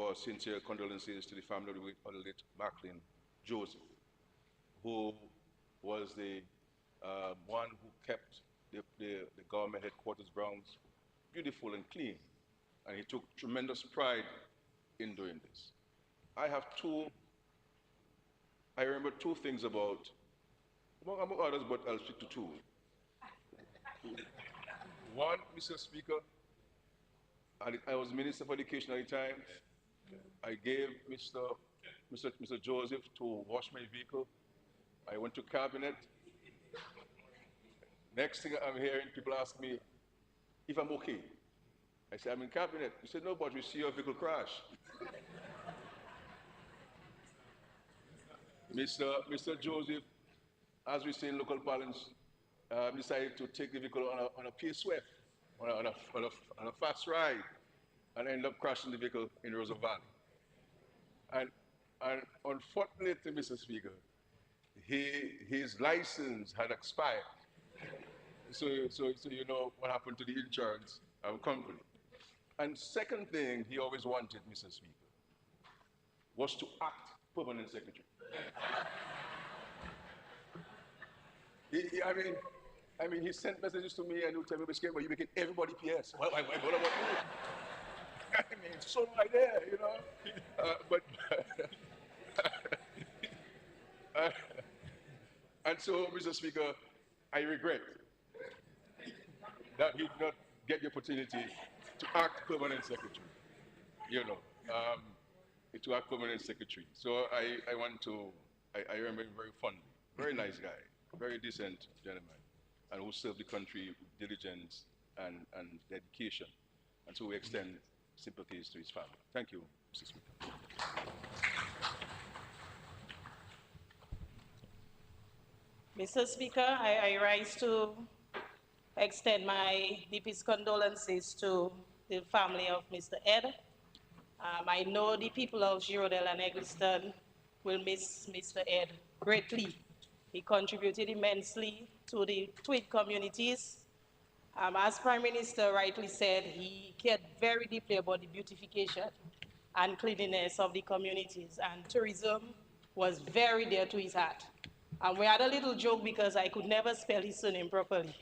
our sincere condolences to the family of the late Macklin Joseph, who was the one who kept the government headquarters grounds beautiful and clean. And he took tremendous pride in doing this. I have I remember two things among others, but I'll speak to two. One, Mr. Speaker, I was Minister for Education at the time. I gave Mr. Joseph to wash my vehicle. I went to cabinet. Next thing I'm hearing, people ask me if I'm okay. I said, I'm in cabinet. He said, no, but we see your vehicle crash. Mr. Joseph, as we say in local parlance, decided to take the vehicle on a pace swept, on a fast ride, and ended up crashing the vehicle in Rosa Valley. And, and unfortunately, Mr. Speaker, his license had expired. So you know what happened to the insurance company. And second thing he always wanted, Mr. Speaker, was to act permanent secretary. I mean, he sent messages to me and he would tell me, Mr. But you're making everybody PS. What about you? I mean, it's so right there, you know. But and so, Mr. Speaker, I regret that he did not get the opportunity to act permanent secretary. You know, to act permanent secretary. So I remember him very fondly. Very nice guy, very decent gentleman, and who served the country with diligence and dedication. And so we extend sympathies to his family. Thank you, Mr. Speaker. Mr. Speaker, I rise to extend my deepest condolences to the family of Mr. Ed. I know the people of Girodel and Eggleston will miss Mr. Ed greatly. He contributed immensely to the twin communities. As Prime Minister rightly said, he cared very deeply about the beautification and cleanliness of the communities, and tourism was very dear to his heart. We had a little joke because I could never spell his surname properly.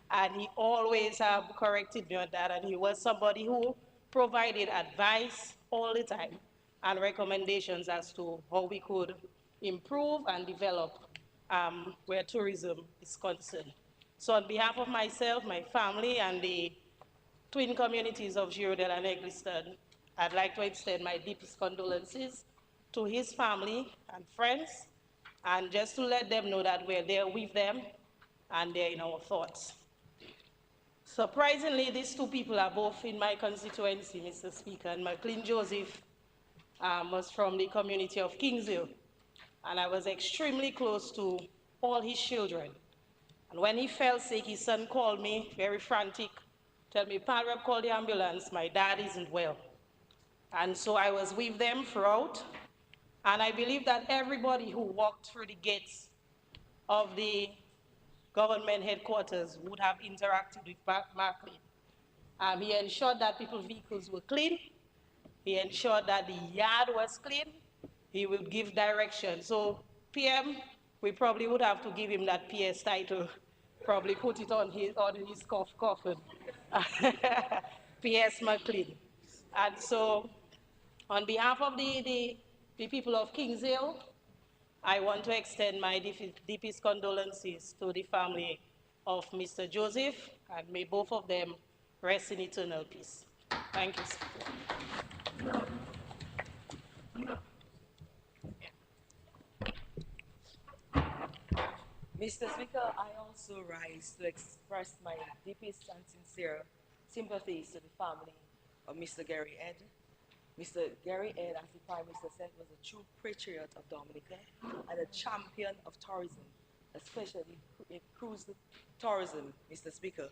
And he always corrected me on that, and he was somebody who provided advice all the time and recommendations as to how we could improve and develop where tourism is concerned. So on behalf of myself, my family, and the twin communities of Girodel and Eggleston, I'd like to extend my deepest condolences to his family and friends, and just to let them know that we're there with them and they're in our thoughts. Surprisingly, these two people are both in my constituency, Mr. Speaker, and Macklin Joseph was from the community of Kingshill, and I was extremely close to all his children. And when he fell sick, his son called me, very frantic, tell me, "Pa, Rep, call the ambulance, my dad isn't well." And so I was with them throughout, and I believe that everybody who walked through the gates of the government headquarters would have interacted with Macklin. He ensured that people's vehicles were clean. He ensured that the yard was clean. He would give direction. So PM, we probably would have to give him that PS title, probably put it on his coffin. PS Macklin. And so on behalf of the people of Kingshill, I want to extend my deepest condolences to the family of Mr. Joseph, and may both of them rest in eternal peace. Thank you, Speaker. Mr. Speaker, I also rise to express my deepest and sincere sympathies to the family of Mr. Gary Ed. Mr. Gary Ed, as the Prime Minister said, was a true patriot of Dominica and a champion of tourism, especially in cruise tourism, Mr. Speaker.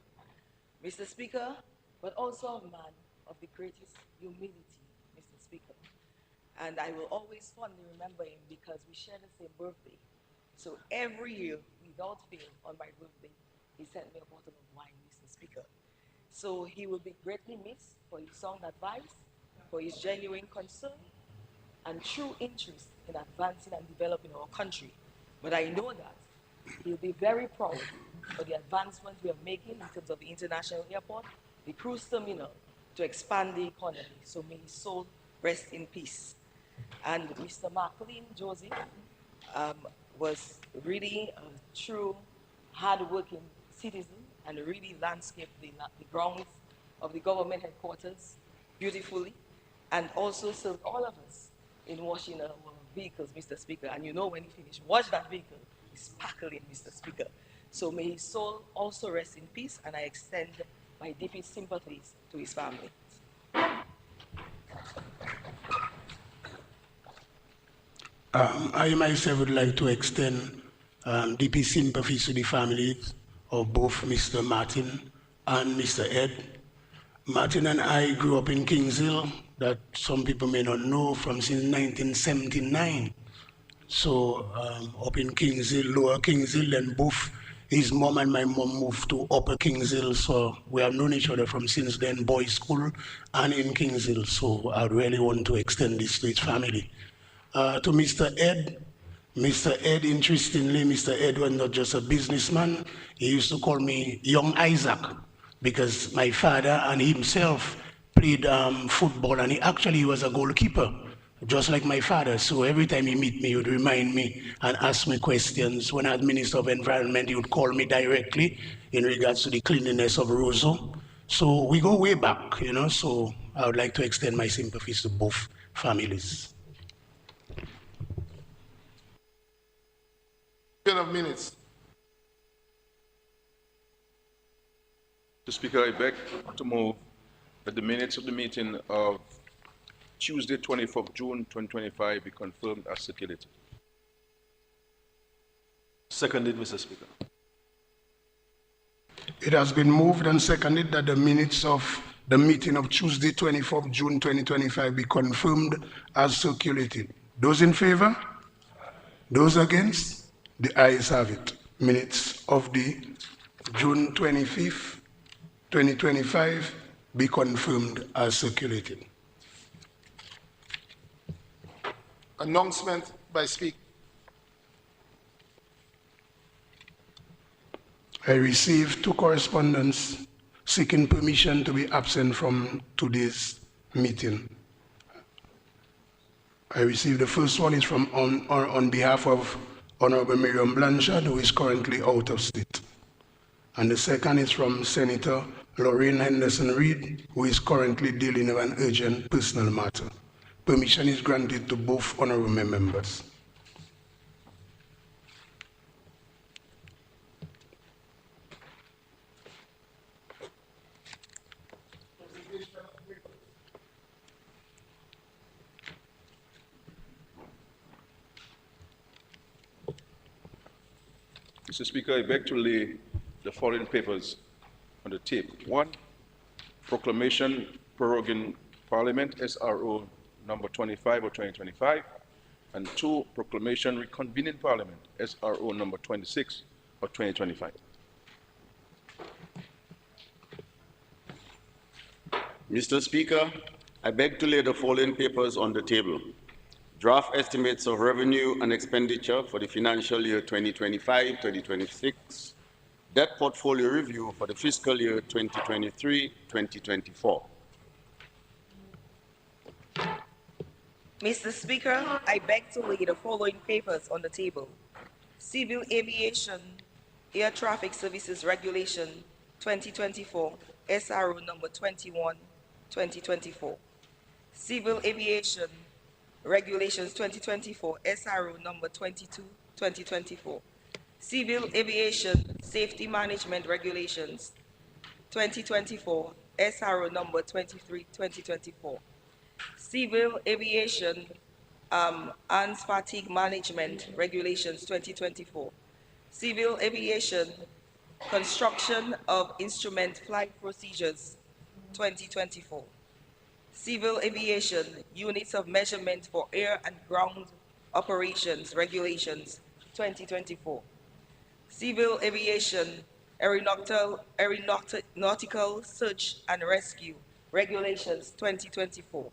Mr. Speaker, but also a man of the greatest humility, Mr. Speaker. And I will always fondly remember him because we share the same birthday. So every year, without fail, on my birthday, he sent me a bottle of wine, Mr. Speaker. So he will be greatly missed for his sound advice for his genuine concern and true interest in advancing and developing our country. But I know that he'll be very proud for the advancement we are making in terms of the international airport, the cruise terminal, to expand the economy. So may his soul rest in peace. And Mr. McLean Joseph was really a true hard-working citizen and really landscaped the grounds of the government headquarters beautifully, and also served all of us in washing our vehicles, Mr. Speaker. And you know, when he finished, wash that vehicle, it's sparkling, Mr. Speaker. So may his soul also rest in peace, and I extend my deepest sympathies to his family. I myself would like to extend deepest sympathies to the families of both Mr. Martin and Mr. Ed. Martin and I grew up in Kings Hill, that some people may not know, from since 1979. So up in Kings Hill, Lower Kings Hill, and both his mom and my mom moved to Upper Kings Hill. So we have known each other from since then, boys' school and in Kings Hill. So I really want to extend this to his family. To Mr. Ed, interestingly, Mr. Ed was not just a businessman. He used to call me Young Isaac because my father and himself played football, and he was a goalkeeper, just like my father. So every time he meet me, he would remind me and ask me questions. When I was Minister of Environment, he would call me directly in regards to the cleanliness of Roseau. So we go way back, so I would like to extend my sympathies to both families. Of minutes. Mr. Speaker, I beg to move that the minutes of the meeting of Tuesday, 24th June 2025 be confirmed as circulated. Seconded, Mr. Speaker. It has been moved and seconded that the minutes of the meeting of Tuesday, 24th June 2025 be confirmed as circulated. Those in favor? Those against? The ayes have it. Minutes of the June 25th, 2025 be confirmed as circulated. Announcement by Speaker. I received two correspondence seeking permission to be absent from today's meeting. I received the first one is from on behalf of Honorable Miriam Blanchard, who is currently out of state. And the second is from Senator Lorraine Henderson-Reed, who is currently dealing with an urgent personal matter. Permission is granted to both honorable members. Mr. Speaker, I beg to lay the following papers on the table. 1, proclamation proroguing Parliament, SRO number 25 of 2025, and 2, proclamation reconvening Parliament, SRO number 26 of 2025. Mr. Speaker, I beg to lay the following papers on the table. Draft estimates of revenue and expenditure for the financial year 2025-2026, debt portfolio review for the fiscal year 2023-2024. Mr. Speaker, I beg to lay the following papers on the table. Civil Aviation Air Traffic Services Regulation 2024, SRO number 21, 2024. Civil Aviation Regulations 2024, SRO number 22, 2024. Civil Aviation Safety Management Regulations 2024, SRO number 23, 2024. Civil Aviation and Fatigue Management Regulations 2024. Civil Aviation Construction of Instrument Flight Procedures 2024. Civil Aviation Units of Measurement for Air and Ground Operations Regulations 2024. Civil Aviation Aeronautical Search and Rescue Regulations 2024.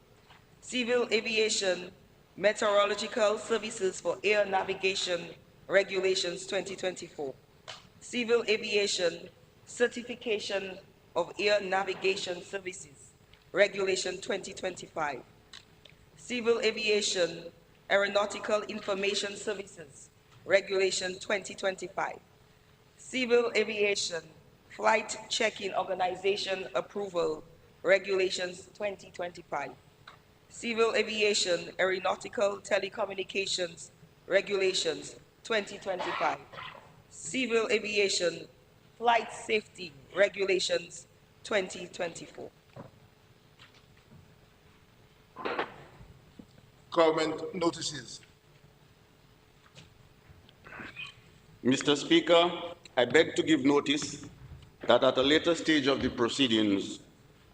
Civil Aviation Meteorological Services for Air Navigation Regulations 2024. Civil Aviation Certification of Air Navigation Services Regulation 2025. Civil Aviation Aeronautical Information Services Regulation 2025. Civil Aviation Flight Checking Organization Approval Regulations 2025. Civil Aviation Aeronautical Telecommunications Regulations 2025. Civil Aviation Flight Safety Regulations 2024. Government notices. Mr. Speaker, I beg to give notice that at a later stage of the proceedings,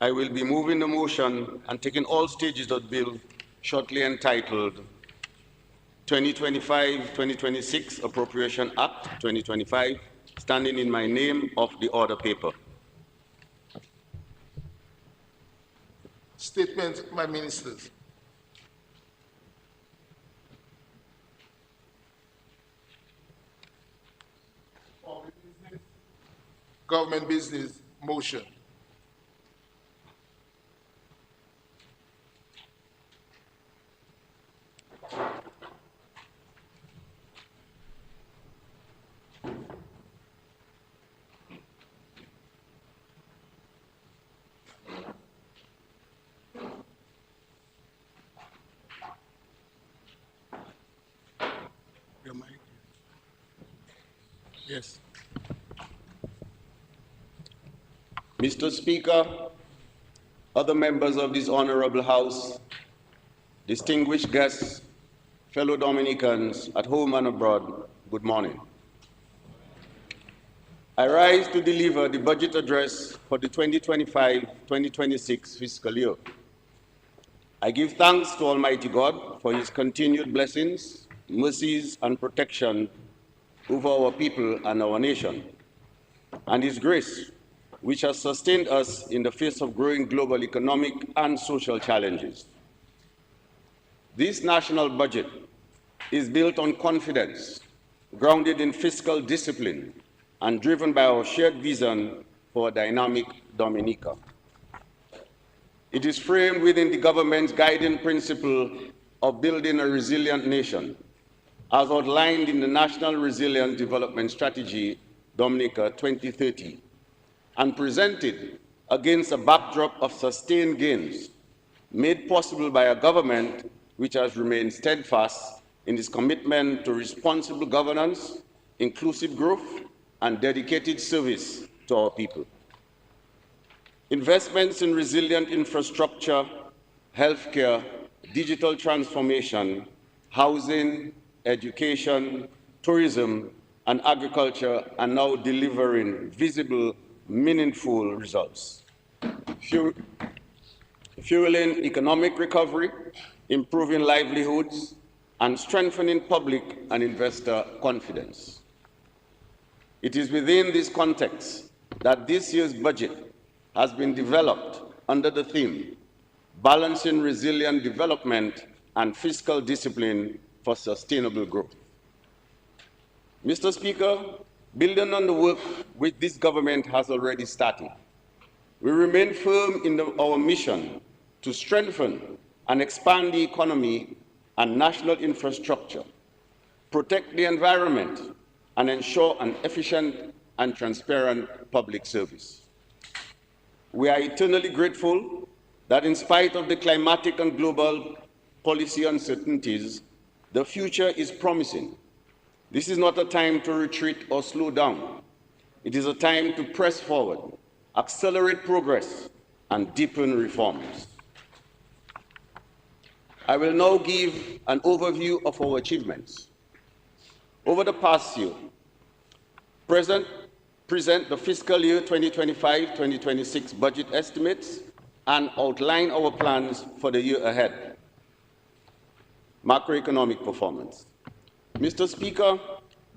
I will be moving the motion and taking all stages of the bill shortly entitled 2025-2026 Appropriation Act 2025, standing in my name of the order paper. Statement by ministers. Government business motion. Your mic. Yes. Mr. Speaker, other members of this honorable House, distinguished guests, fellow Dominicans at home and abroad, good morning. I rise to deliver the budget address for the 2025-2026 fiscal year. I give thanks to Almighty God for His continued blessings, mercies, and protection over our people and our nation, and His grace, which has sustained us in the face of growing global economic and social challenges. This national budget is built on confidence, grounded in fiscal discipline, and driven by our shared vision for a dynamic Dominica. It is framed within the government's guiding principle of building a resilient nation, as outlined in the National Resilient Development Strategy, Dominica 2030, and presented against a backdrop of sustained gains made possible by a government which has remained steadfast in its commitment to responsible governance, inclusive growth, and dedicated service to our people. Investments in resilient infrastructure, healthcare, digital transformation, housing, education, tourism, and agriculture are now delivering visible, meaningful results, fueling economic recovery, improving livelihoods, and strengthening public and investor confidence. It is within this context that this year's budget has been developed under the theme, Balancing Resilient Development and Fiscal Discipline for Sustainable Growth. Mr. Speaker, building on the work which this government has already started, we remain firm in our mission to strengthen and expand the economy and national infrastructure, protect the environment, and ensure an efficient and transparent public service. We are eternally grateful that in spite of the climatic and global policy uncertainties, the future is promising. This is not a time to retreat or slow down. It is a time to press forward, accelerate progress, and deepen reforms. I will now give an overview of our achievements. Over the past year, present the fiscal year 2025-2026 budget estimates and outline our plans for the year ahead. Macroeconomic performance. Mr. Speaker,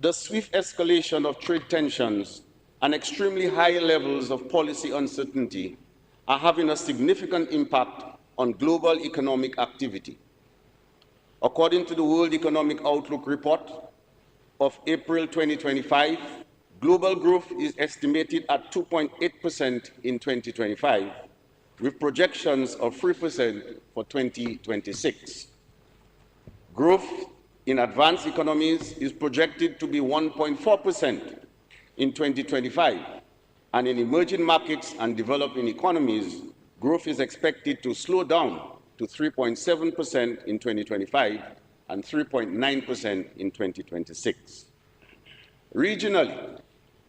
the swift escalation of trade tensions and extremely high levels of policy uncertainty are having a significant impact on global economic activity. According to the World Economic Outlook report of April 2025, global growth is estimated at 2.8% in 2025, with projections of 3% for 2026. Growth in advanced economies is projected to be 1.4% in 2025, and in emerging markets and developing economies, growth is expected to slow down to 3.7% in 2025 and 3.9% in 2026. Regionally,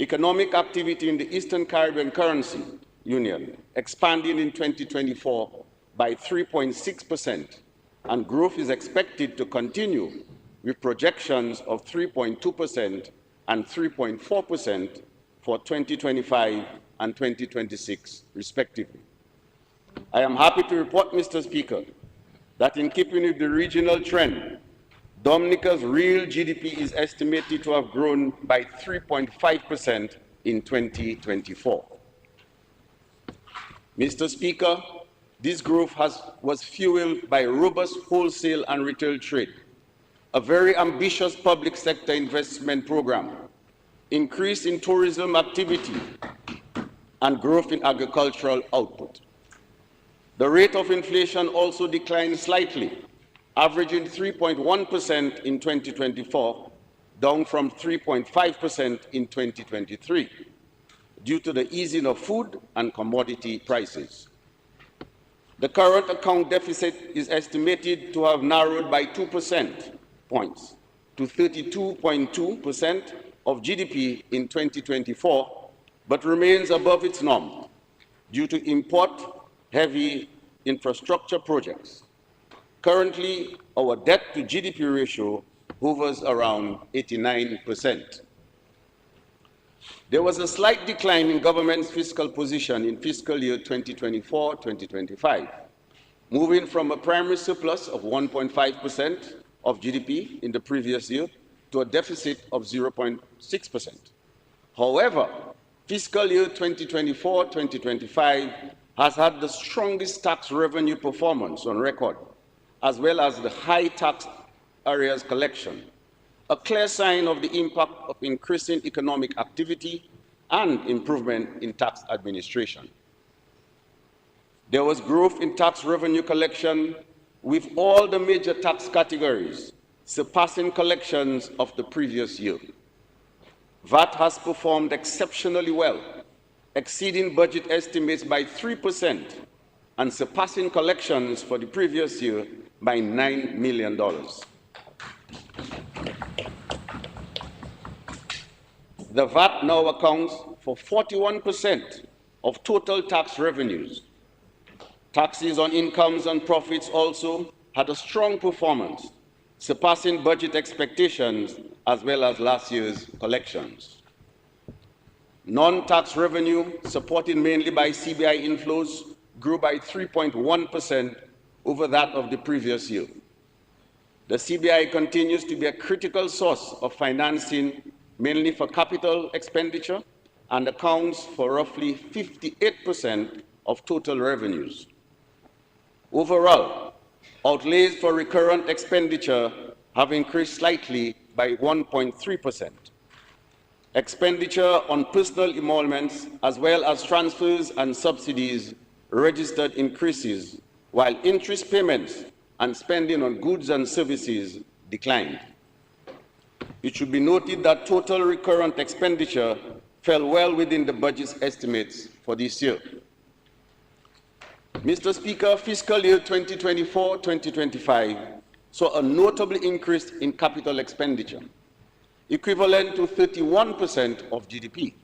economic activity in the Eastern Caribbean Currency Union expanded in 2024 by 3.6%, and growth is expected to continue with projections of 3.2% and 3.4% for 2025 and 2026, respectively. I am happy to report, Mr. Speaker, that in keeping with the regional trend, Dominica's real GDP is estimated to have grown by 3.5% in 2024. Mr. Speaker, this growth was fueled by robust wholesale and retail trade, a very ambitious public sector investment program, increase in tourism activity, and growth in agricultural output. The rate of inflation also declined slightly, averaging 3.1% in 2024, down from 3.5% in 2023, due to the easing of food and commodity prices. The current account deficit is estimated to have narrowed by 2% points to 32.2% of GDP in 2024, but remains above its norm due to import-heavy infrastructure projects. Currently, our debt to GDP ratio hovers around 89%. There was a slight decline in government's fiscal position in fiscal year 2024-2025, moving from a primary surplus of 1.5% of GDP in the previous year to a deficit of 0.6%. However, fiscal year 2024-2025 has had the strongest tax revenue performance on record, as well as the high tax areas collection, a clear sign of the impact of increasing economic activity and improvement in tax administration. There was growth in tax revenue collection, with all the major tax categories surpassing collections of the previous year. VAT has performed exceptionally well, exceeding budget estimates by 3% and surpassing collections for the previous year by $9 million. The VAT now accounts for 41% of total tax revenues. Taxes on incomes and profits also had a strong performance, surpassing budget expectations as well as last year's collections. Non-tax revenue, supported mainly by CBI inflows, grew by 3.1% over that of the previous year. The CBI continues to be a critical source of financing, mainly for capital expenditure, and accounts for roughly 58% of total revenues. Overall, outlays for recurrent expenditure have increased slightly by 1.3%. Expenditure on personal emoluments, as well as transfers and subsidies, registered increases, while interest payments and spending on goods and services declined. It should be noted that total recurrent expenditure fell well within the budget's estimates for this year. Mr. Speaker, fiscal year 2024-2025 saw a notable increase in capital expenditure, equivalent to 31% of GDP,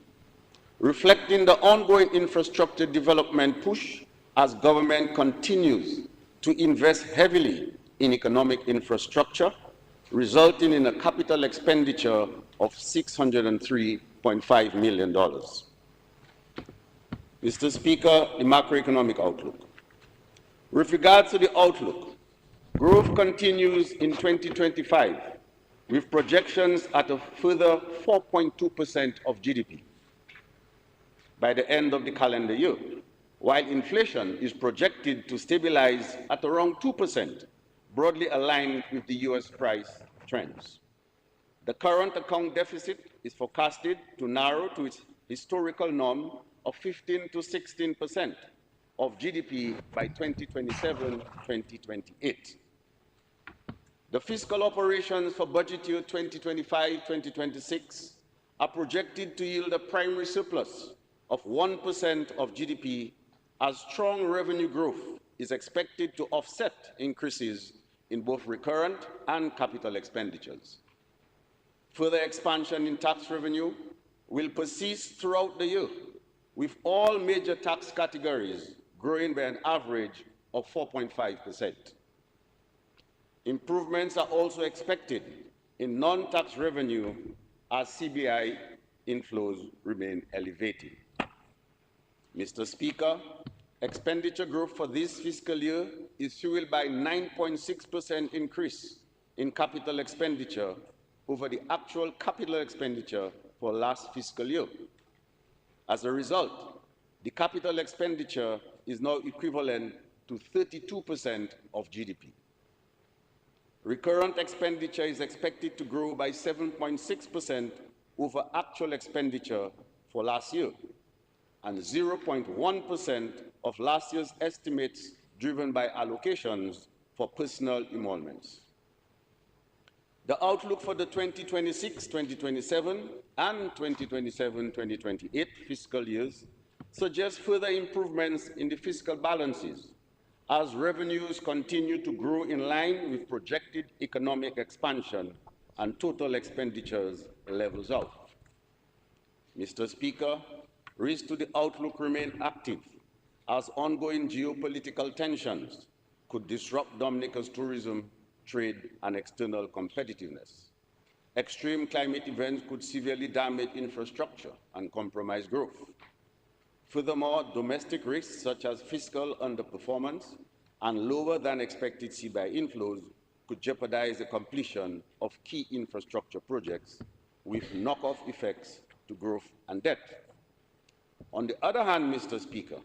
reflecting the ongoing infrastructure development push as government continues to invest heavily in economic infrastructure, resulting in a capital expenditure of $603.5 million. Mr. Speaker, the macroeconomic outlook. With regard to the outlook, growth continues in 2025, with projections at a further 4.2% of GDP by the end of the calendar year, while inflation is projected to stabilize at around 2%, broadly aligned with the US price trends. The current account deficit is forecasted to narrow to its historical norm of 15 to 16% of GDP by 2027-2028. The fiscal operations for budget year 2025-2026 are projected to yield a primary surplus of 1% of GDP, as strong revenue growth is expected to offset increases in both recurrent and capital expenditures. Further expansion in tax revenue will persist throughout the year, with all major tax categories growing by an average of 4.5%. Improvements are also expected in non-tax revenue as CBI inflows remain elevated. Mr. Speaker, expenditure growth for this fiscal year is fueled by 9.6% increase in capital expenditure over the actual capital expenditure for last fiscal year. As a result, the capital expenditure is now equivalent to 32% of GDP. Recurrent expenditure is expected to grow by 7.6% over actual expenditure for last year, and 0.1% of last year's estimates driven by allocations for personal emoluments. The outlook for the 2026-2027 and 2027-2028 fiscal years suggests further improvements in the fiscal balances as revenues continue to grow in line with projected economic expansion and total expenditures levels out. Mr. Speaker, risks to the outlook remain active as ongoing geopolitical tensions could disrupt Dominica's tourism, trade, and external competitiveness. Extreme climate events could severely damage infrastructure and compromise growth. Furthermore, domestic risks such as fiscal underperformance and lower than expected CBI inflows could jeopardize the completion of key infrastructure projects with knock-off effects to growth and debt. On the other hand, Mr. Speaker,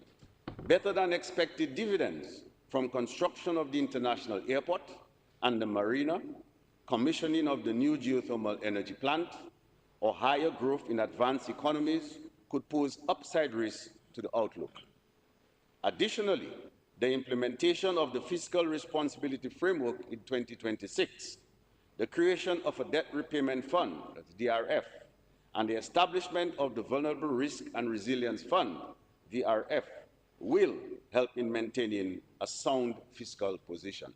better than expected dividends from construction of the international airport and the marina, commissioning of the new geothermal energy plant, or higher growth in advanced economies could pose upside risks to the outlook. Additionally, the implementation of the Fiscal Responsibility Framework in 2026, the creation of a debt repayment fund, that's DRF, and the establishment of the Vulnerable Risk and Resilience Fund, VRF, will help in maintaining a sound fiscal position.